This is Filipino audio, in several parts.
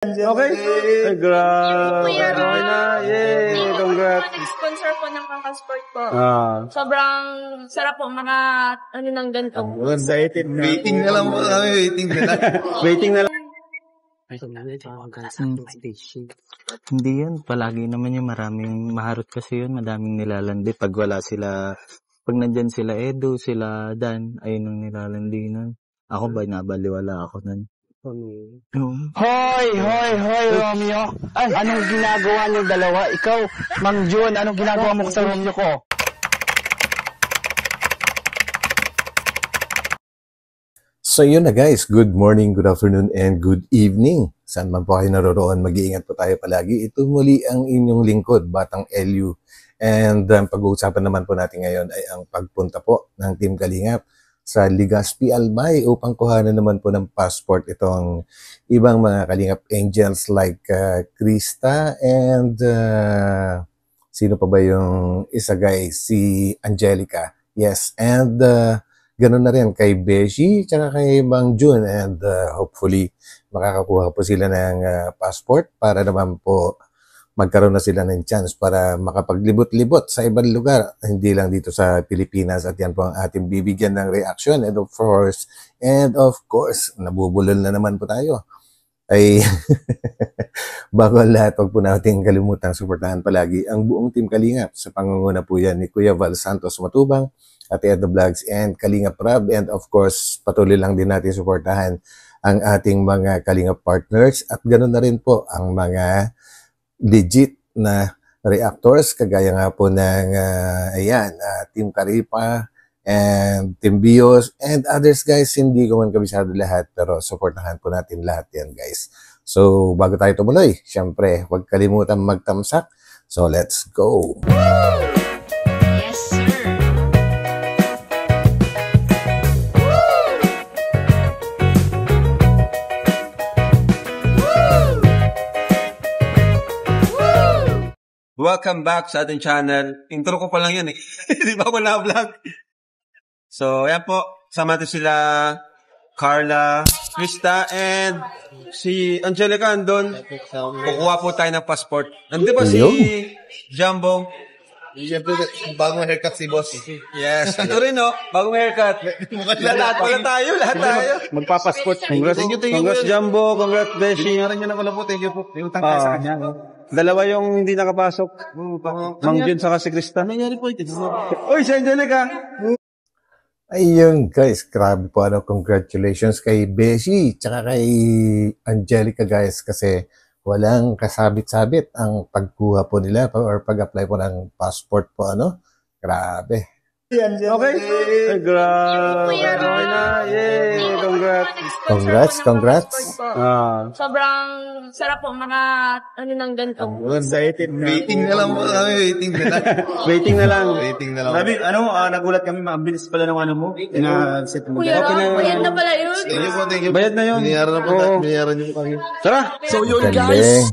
Okay? Ay, grabe. Kuya Okay na. Yay! Congrats. Nag-sponsor po ng Kakasport po. Ah. Sobrang sarap po mga ano ng ganito. Waiting na lang po kami, waiting na lang. Waiting na lang. Hindi yan. Palagi naman yung maraming maharot kasi yun. Madaming nilalandi. Pag wala sila, pag nandyan sila Edo, sila Dan, ayun ang nilalandi nun. Ako ba, nabaliwala ako nun. Hoy, Romeo! Ay, anong ginagawa niyo dalawa? Ikaw, Mang Jun, anong ginagawa mo sa Romeo ko? So yun na guys, good morning, good afternoon, and good evening. Saan man po kayo naroroon, mag-iingat po tayo palagi. Ito muli ang inyong lingkod, Batang LU. And pag-uusapan naman po natin ngayon ay ang pagpunta po ng Team Kalingap sa Legazpi Albay upang kuhanan naman po ng passport itong ibang mga Kalingap Angels like Krista and sino pa ba yung isa guys? Si Angelica. Yes, and ganun na rin kay Beshi tsaka kay Mang Jun and hopefully makakakuha po sila ng passport para naman po magkaroon na sila ng chance para makapaglibot-libot sa ibang lugar, hindi lang dito sa Pilipinas, at yan po ang ating bibigyan ng reaction and of course, nabubulol na naman po tayo. Ay, bago ang lahat, huwag po natin kalimutang suportahan palagi ang buong Team Kalingap sa pangunguna po yan ni Kuya Val Santos Matubang, Ate Edo Vlogs, and Kalingap Rab, and of course, patuloy lang din natin suportahan ang ating mga Kalingap partners, at ganoon na rin po ang mga legit na reactors, kagaya nga po ng Team Karipa and Team Bios and others guys. Hindi ko man kabisado lahat, pero supportahan po natin lahat yan guys. So bago tayo tumuloy, syempre huwag kalimutan magtamsak. So let's go! Yes, sir. Welcome back sa ating channel. Intro ko pa lang yan eh. Di ba ako na-vlog? So, ayan po. Sama natin sila Carla, Krista, and si Angelica andun. Kukuha po tayo ng passport. Nandun ba si Jumbo? Siyempre, bagong haircut si boss. Yes. Ito rin no? Bagong haircut. Lahat tayo. Magpapasport. Congrats, congrats Jumbo. Congrats Beshi. Ngayon na pala po, thank you po. Utang tayo sa kanya. Dalawa yung hindi nakapasok. Mang Jun saka si Krista. Nangyari po ito. Uy, si Angelica! Ayun guys, grabe po congratulations kay Beshi tsaka kay Angelica guys, kasi walang kasabit-sabit ang pagkuha po nila or pag-apply po ng passport po grabe. Okay? Ay, grabe. Kuya Ram. Okay na. Yay! Congrats. Congrats. Sobrang sarap po mga ano ng ganito. Waiting na lang po kami, waiting na lang. Waiting na lang. Waiting na lang. Sabi, nagulat kami, mabilis pala ng ano mo. Na-set mo. Kuya Ram, bayad na pala yun. Thank you po, thank you po. Bayad na yun. Binayaran na po, binayaran niyo po kami. Tara! So yun guys.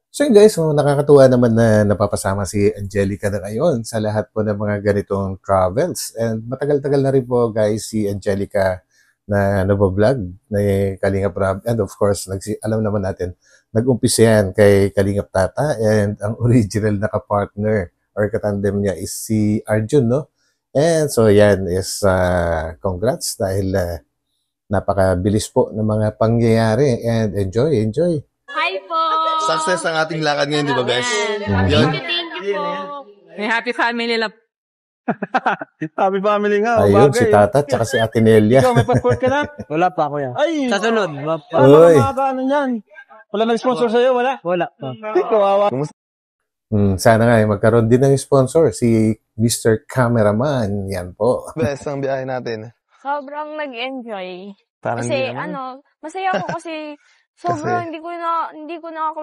So yun guys, nakakatuwa naman na napapasama si Angelica na ngayon sa lahat po ng mga ganitong travels. And matagal-tagal na rin po guys si Angelica na nag-vlog na Kalingap Rab. And of course, alam naman natin, nag-umpisa yan kay Kalingap Tata, and ang original na kapartner or katandem niya is si Arjun, no? And so yan is congrats dahil napakabilis po ng mga pangyayari, and enjoy. Hi po. Success ang ating lakad ngayon, di ba guys? Thank you po. May happy family lang. Happy family nga. Ayun, bagay. si Tata tsaka si Ate Nelia. Ikaw, may passport ka na? Wala pa ako yan. Ay! Sa sunod. Uy. Ano yan? Wala nag-sponsor sa'yo, wala? Wala. Kawawa. Sana nga magkaroon din ng sponsor, si Mr. Cameraman. Yan po. Best ang biyahe natin. Sobrang nag-enjoy. Parang Kasi di naman. masaya ako kasi sobrang hindi ko na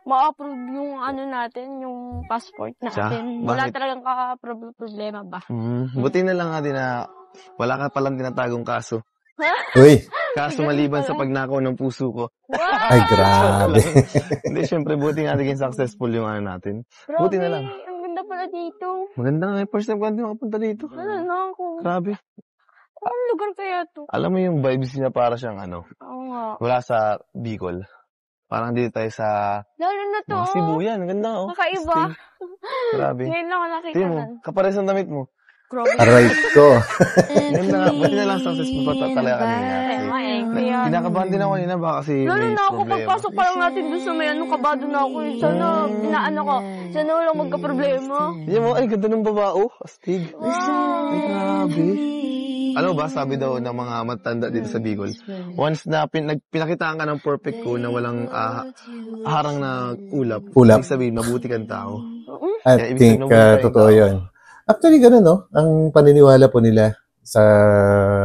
ma-approve yung natin, yung passport natin. Wala Bakit? talagang problema ba? Buti na lang nga din na wala ka palang tinatagong kaso. Uy, Kaso maliban sa pagnakaw ng puso ko. ay grabe. Hindi, syempre buti nga naging successful yung natin. Buti na lang. Ang ganda pala dito. Maganda nga. First time ko hindi makapunta dito. Ano na ako? Grabe. Anong lugar kaya to? Alam mo yung vibes niya para siyang Oo nga. wala sa Bicol. Parang dito tayo sa Lalo na to. Cebu yan. Ang ganda, oh. Kakaiba. Grabe. Ngayon lang ako nakita Tingnan mo, nun. kapares ang damit mo. Grabe. Aray ko. Ganda nga. Buti na lang successful pa talaga kanina. Kaya, Kinakabahan din ako kanina baka kasi lalo may na ako, problema. pagpasok pa lang natin doon sa may kabado na ako. Sana, inaano ko, sana walang magka-problema. Yan mo, ay ganda ng babao. Astig. Wow. Ay, grabe. Ano ba, sabi daw ng mga matanda dito sa Bicol, once na pinakitaan ka ng perfect ko na walang harang na ulap, ibig sabihin, mabuti kang tao. I Kaya ibig think sabihin, mabuti totoo tayong tao. yun. Actually, ganun, no? Ang paniniwala po nila sa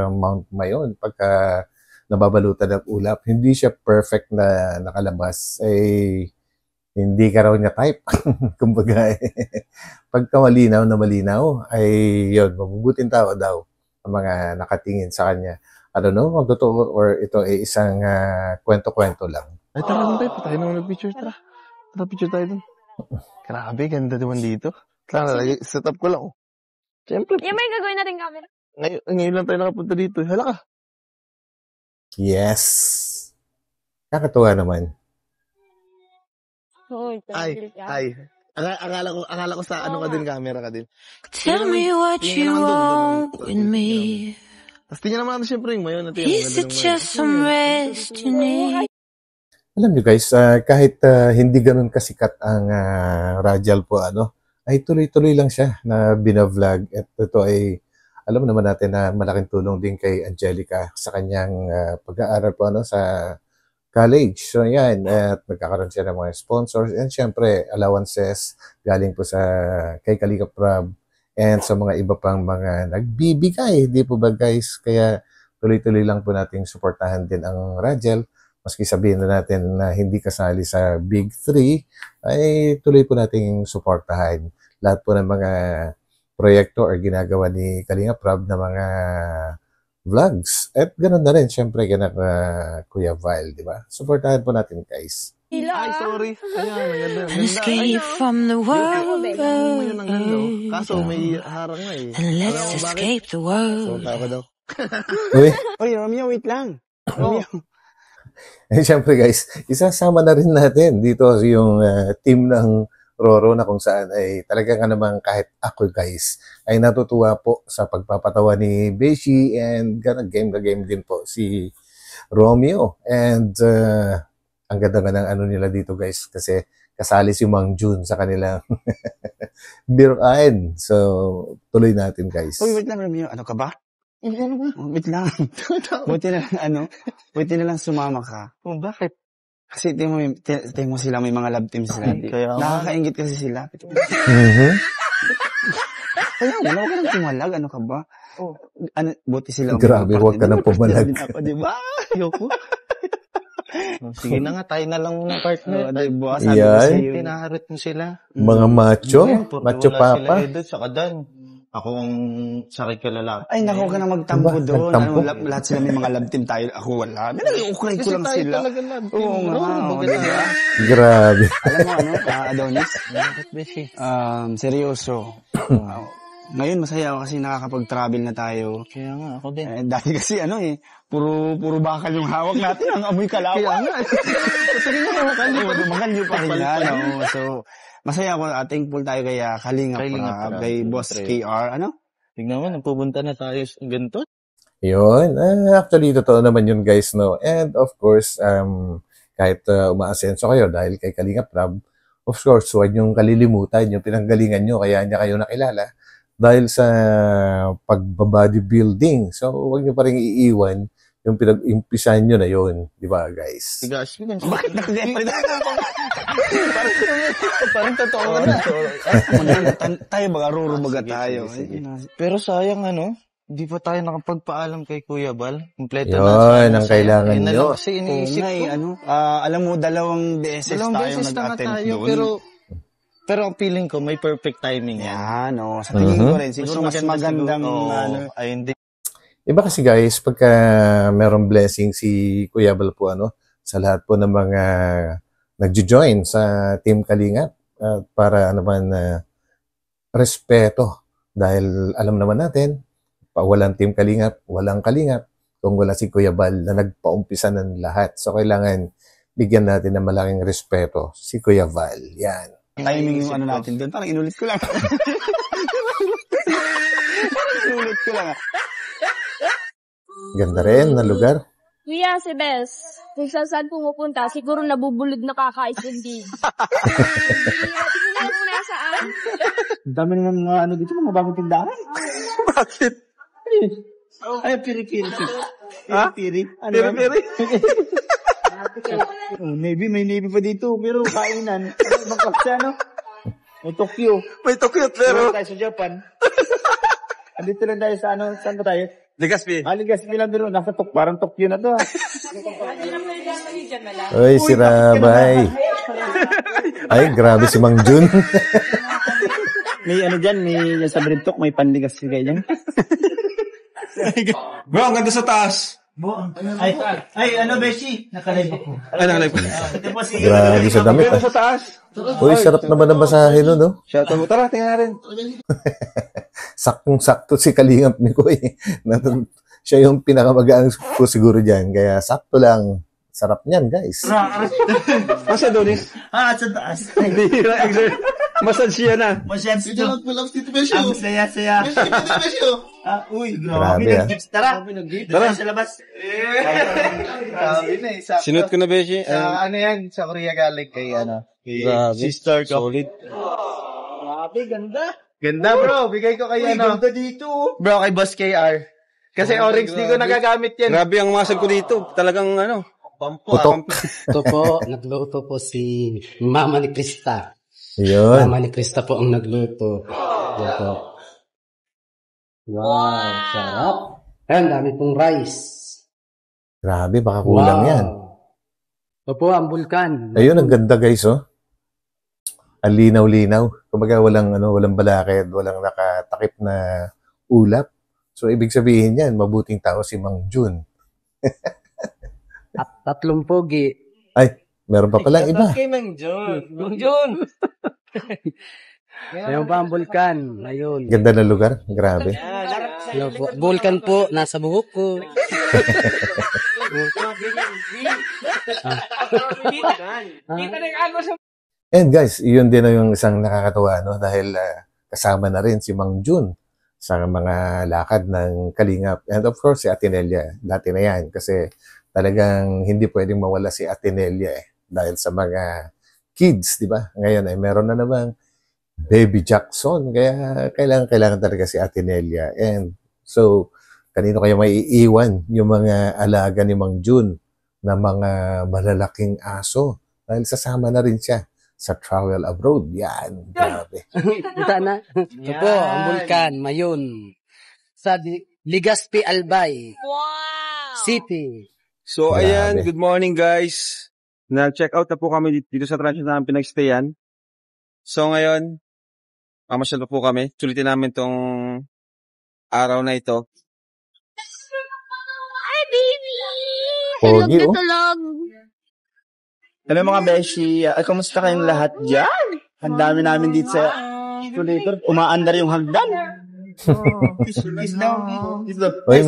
Mount Mayon, pagka nababalutan ng ulap, hindi siya perfect na nakalabas. Eh, hindi ka raw niya type. Kumbaga, pagka malinaw na malinaw, ay yun, mabubuting tao daw ang mga nakatingin sa kanya. I don't know kung totoo or ito ay isang kwento-kwento lang. Ay, tara lang tayo. Tayo naman nag-picture. Tara. Tara, picture tayo dun. Grabe, ganda naman dito. Tara, set up ko lang. Oh. Siyempre. Yung may gagawin natin camera. Ngayon lang tayo nakapunta dito. Hala ka. Yes. Nakatuwa naman. Hoy, Ay. Akala ko sa ano ka din, camera ka din. Tell me what you want with me. Tapos tingnan naman natin siyempre yung mayon natin. Is it just some rest you need? Alam nyo guys, kahit hindi ganun kasikat ang Rajal po, ay tuloy-tuloy lang siya na binavlog. At ito ay, alam naman natin na malaking tulong din kay Angelica sa kanyang pag-aaral po sa college. So yan, at nagkakaroon siya ng mga sponsors and syempre allowances galing po sa kay Kalingap Rob and sa mga iba pang mga nagbibigay. Di po ba guys? Kaya tuloy-tuloy lang po nating suportahan din ang Rajal. Maski sabihin na natin na hindi kasali sa Big 3, ay tuloy po nating suportahan lahat po ng mga proyekto or ginagawa ni Kalingap Rob na mga vlogs. At ganoon na rin, syempre, Kuya Vile, di ba? Supportahan po natin, guys. Ay, sorry. Ayan, And escape from the world. Kaso may harang na eh. And let's escape the world. Ako daw. Uy, Oy, Romeo, wait lang. Romeo. eh, syempre, guys, isasama na rin natin dito yung team ng Roro na kung saan ay talaga nga naman kahit ako guys ay natutuwa po sa pagpapatawa ni Beshi and game din po si Romeo and ang ganda nga ng ano nila dito guys kasi kasali si Mang Jun sa kanilang biruan. So tuloy natin guys. Oy, wait lang, Romeo. Ano ka ba? Wait lang. Buti na lang sumama ka. Oh, bakit? Kasi tingnan mo sila, may mga love teams sila. Kaya Nakakaingit kasi sila. Mhm. Kaya huwag ka nang pumalag. Ano ka ba? Oh. Buti sila. Grabe, huwag ka nang pumalag. Di ba? Ayoko. Sige na nga, tayo na lang muna partner. Diba? Sabi ko Yan. sa'yo. Tinaharot mo sila. Mga macho, macho Wala papa. sila Edo, tsaka Dan. Ako ang sakit ka lalaki. Ay, naku ka na magtampo Diba? doon. Nagtampo? Lahat sila may mga love team tayo. Ako wala. Ukray ko lang sila. Oo nga. Diba? Grabe. Alam mo Adonis? Bakit, Beshi? Seryoso. Ngayon masaya ako kasi nakakapag-travel na tayo. Kaya nga, ako din. Dahil kasi puro bakal yung hawak natin. Ang amoy kalawa. Kaya nga. Kasi bakal yung pahinga. So, masaya ako. Thankful tayo kay Kalingap Rob, kay Boss KR. Tignan mo, nagpupunta na tayo sa ganito. Yun. Actually, totoo naman yun guys, no? And of course, kahit umaasenso kayo dahil kay Kalingap Rob, of course, huwag niyong kalilimutan yung pinanggalingan niyo, kaya niya kayo nakilala dahil sa pagbabodybuilding. So, huwag niyo pa rin iiwan yung pinag-impisan niyo na yun. Di ba, guys? Tigas, Bakit nakagaya Parang totoo ka na. Tayo baga, rurubaga tayo. Pero sayang hindi pa tayo nakapagpaalam kay Kuya Bal. Kompleto Yun, ang kailangan nyo. Kasi iniisip ko. Alam mo, dalawang beses tayong nag-attempt doon. Pero ang feeling ko, may perfect timing yan. Yan, sa tingin ko rin. Siguro mas magandang, ay, hindi. Iba kasi guys, pagka merong blessing si Kuya Bal po, sa lahat po ng mga nagjo-join sa Team Kalingap para respeto. Dahil alam naman natin, walang Team Kalingap, walang Kalingap kung wala si Kuya Bal na nagpaumpisa ng lahat. So kailangan bigyan natin ng malaking respeto si Kuya Val. Yan. Timing yung ano natin doon. Parang inulit ko lang. Inulit ko lang. Ganda rin na lugar. Kuya, si Bes, kung saan pumupunta, siguro nabubulod na kakaisindi. Hindi ko na kung nasaan. Ang dami naman mga ano dito, mga bagong tindahan. Bakit? Ay, piri-piri. Piri-piri. Ano yan? Piri-piri. Oh, Navy, may Navy pa dito, pero kainan. Ibang kapsa, no? May Tokyo. May Tokyo, pero... Tayo sa Japan. Andito lang tayo sa ano, saan ba tayo? Legazpi. Legazpi lang din, nasa parang Tokyo na to. Uy, si Rabay. Ay, grabe si Mang Jun. May ano dyan, may sa Brintok, may panligas kayo dyan. Bro, ang ganda sa taas. Ay, ano, Beshi? Nakalive ako. Ay, nakalive ko. Ito po si... Grabe sa damit. Sa taas. Uy, sarap naman ang basahin nun, no? Shout out. Tara, tingnan natin. Saktong-sakto si Kalingap ni Kuy. Siya yung pinakamagaan ko siguro dyan. Kaya sakto lang. Sarap niyan, guys. Masa Donis? Sa taas. Massage siya na. Masyadong dito. Ang saya-saya. Uy, Grabe, grabe. ah. Tara sa labas. Grabe na eh. Sinut ko na, Beshi. Ano yan? Sa Korea galing kay Grabe. Sister ko. Solid. Grabe, ganda. Ganda bro, bigay ko kay Ganda dito. Bro, kay Boss KR. Kasi orange di ko nagagamit yan. Grabe ang muscle ko dito. Talagang ano. Putok. Ito po, nagluto po si Mama ni Krista. Yun. Mama ni Krista po ang nagluto. Yan po. Wow, sarap. Ayan, dami pong rice. Grabe, baka kulang yan. Ito po, ang bulkan. Ayun, ang ganda, guys, oh. Ang linaw-linaw. Kumbaga, walang balakid, walang nakatakip na ulap. So, ibig sabihin yan, mabuting tao si Mang Jun. At 3 pogi. Ay, meron pa palang iba. Kay Mang Jun. Mang Jun! Ayun ba ang bulkan? Ayun. Ganda na lugar. Grabe. Ayun po. Bulkan po, nasa buhok ko. And guys, yun din na yung isang nakakatawa, no? Dahil kasama na rin si Mang Jun sa mga lakad ng Kalingap. And of course, si Atenelia. Dati na yan. Kasi talagang hindi pwedeng mawala si Atenelia dahil sa mga kids, di ba? Ngayon ay meron na namang Baby Jackson. Kaya kailangan talaga si Atenelia. And so, kanino kaya may iiwan yung mga alaga ni Mang Jun na mga malalaking aso? Dahil sasama na rin siya sa travel abroad. Yan, grabe. Kita na. Ito po, ang bulkan, Mayon. Sa Legazpi, Albay. Wow! City. So, Grabe. ayan. Good morning, guys. Na-check out na po kami dito sa transient namin pinagstayan. So, ngayon, mamasyal pa po kami. Sulitin namin tong araw na ito. Hi, baby! Pogi, Tulog na oh. tulog. Hello mga beshi, kamusta kayong lahat dyan? Ang dami namin dito sa Tulator. Umaandar yung hagdan. Kiss daw. Oy.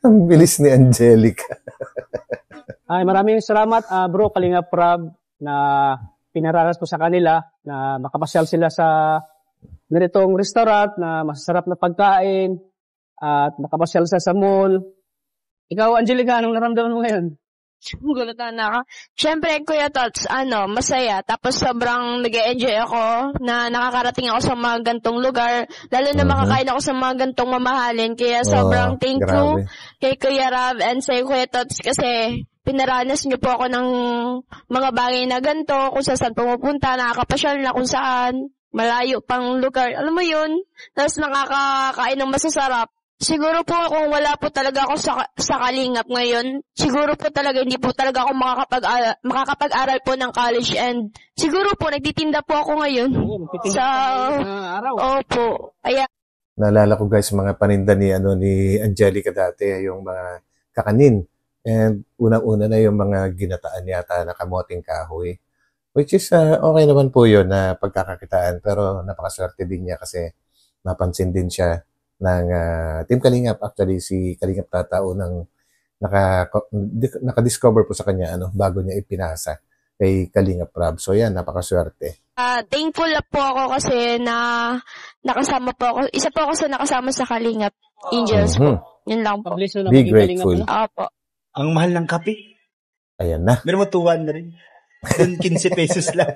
Ang bilis ni Angelica. Ay, maraming salamat, bro, Kalingap Rab, na pinaranas ko sa kanila na makapasyal sila sa ganitong restaurant na masasarap na pagkain at makapasyal sa mall. Ikaw, Angelica, anong naramdaman mo ngayon? Gulutan na ako. Siyempre, Kuya Tots, masaya. Tapos sobrang nag-enjoy ako na nakakarating ako sa mga gantong lugar. Lalo na makakain ako sa mga gantong mamahalin. Kaya sobrang thank you kay Kuya Rab and sa Kuya Tots kasi pinaranas niyo po ako ng mga bagay na ganito. Kung saan pumupunta, nakakapasyal na kung saan. Malayo pang lugar. Alam mo yun? Tapos nakakakain ng masasarap. Siguro po kung wala po talaga ako sa Kalingap ngayon, siguro po talaga hindi po talaga ako makakapag-aral po ng college and siguro po nagtitinda po ako ngayon. Opo. Ayan. Naalala ko guys mga paninda ni Angelica dati, yung mga kakanin. And unang-una na yung mga ginataan yata na kamoting kahoy. Which is okay naman po yun na pagkakakitaan pero napakaswerte din niya kasi napansin din siya ng Team Kalingap. Actually, si Kalingap Tatao ng nakadiscover po sa kanya bago niya ipinasa kay Kalingap Rab. So yan, napakaswerte. Thankful po ako kasi na nakasama po ako. Isa po ako sa nakasama sa Kalingap Angels po. Yun lang po. Be grateful. Opo. Ang mahal ng kape. Ayan na. Meron mo 200 rin. Doon 15 pesos lang.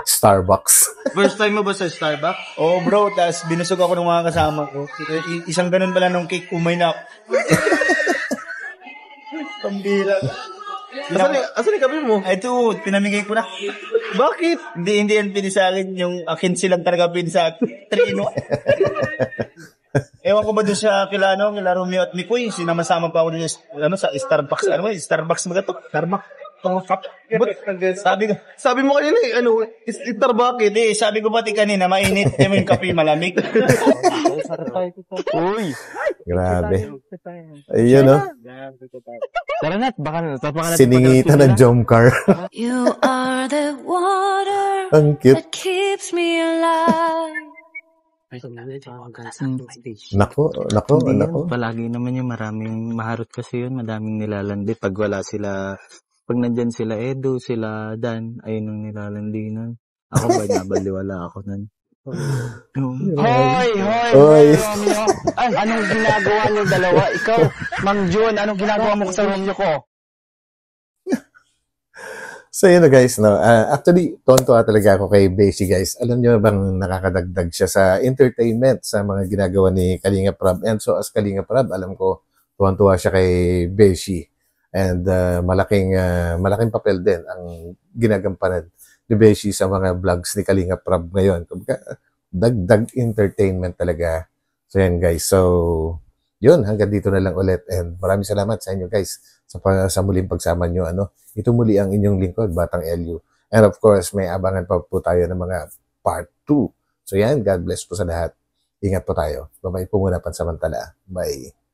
Starbucks. First time mo ba sa Starbucks? Oo, bro. Tapos binusog ako ng mga kasama ko. Isang ganun pala nung cake, umay na ako. Pambira. Asan yung kape mo? Ito, pinamigay ko na. Bakit? Hindi yan pini sa akin. Yung akin silang talaga pini sa akin. 3-in-1. Ewan ko ba doon sa kila Romeo at Mikoy, sinama-sama pa ako doon sa Starbucks. Starbucks mga to? Starbucks. Sabi mo kanina Starbucks. Hindi, sabi ko pati kanina, mainit. Yung kape malamig. Uy. Grabe. Ayun, Tara na, baka siningitan ng Jomcar. You are the water Ang cute. that keeps me alive. Nako. Hindi yan. Palagi naman yung maraming maharot kasi yun. Madaming nilalandi. Pag wala sila, pag nandyan sila Edo, sila Dan, ayun ang nilalandi nun. Ako ba, nabaliwala ako nun. Hoy! Romeo! Anong ginagawa niyo dalawa? Ikaw, Mang Jun, anong ginagawa mo sa Romeo ko? So yun na guys, actually, tonto talaga ako kay Beshi guys. Alam niyo bang nakakadagdag siya sa entertainment sa mga ginagawa ni Kalingap Rab. And so as Kalingap Rab, alam ko, tuwan-tuwa siya kay Beshi. And malaking papel din ang ginagampanan ni Beshi sa mga vlogs ni Kalingap Rab ngayon. Dagdag entertainment talaga. So yan guys. So yun, hanggang dito na lang ulit. And maraming salamat sa inyo guys sa muling pagsama nyo. Ito muli ang inyong lingkod, Batang LU. And of course, may abangan pa po tayo ng mga part 2. So yan, God bless po sa lahat. Ingat po tayo. Bye-bye po muna pansamantala. Bye.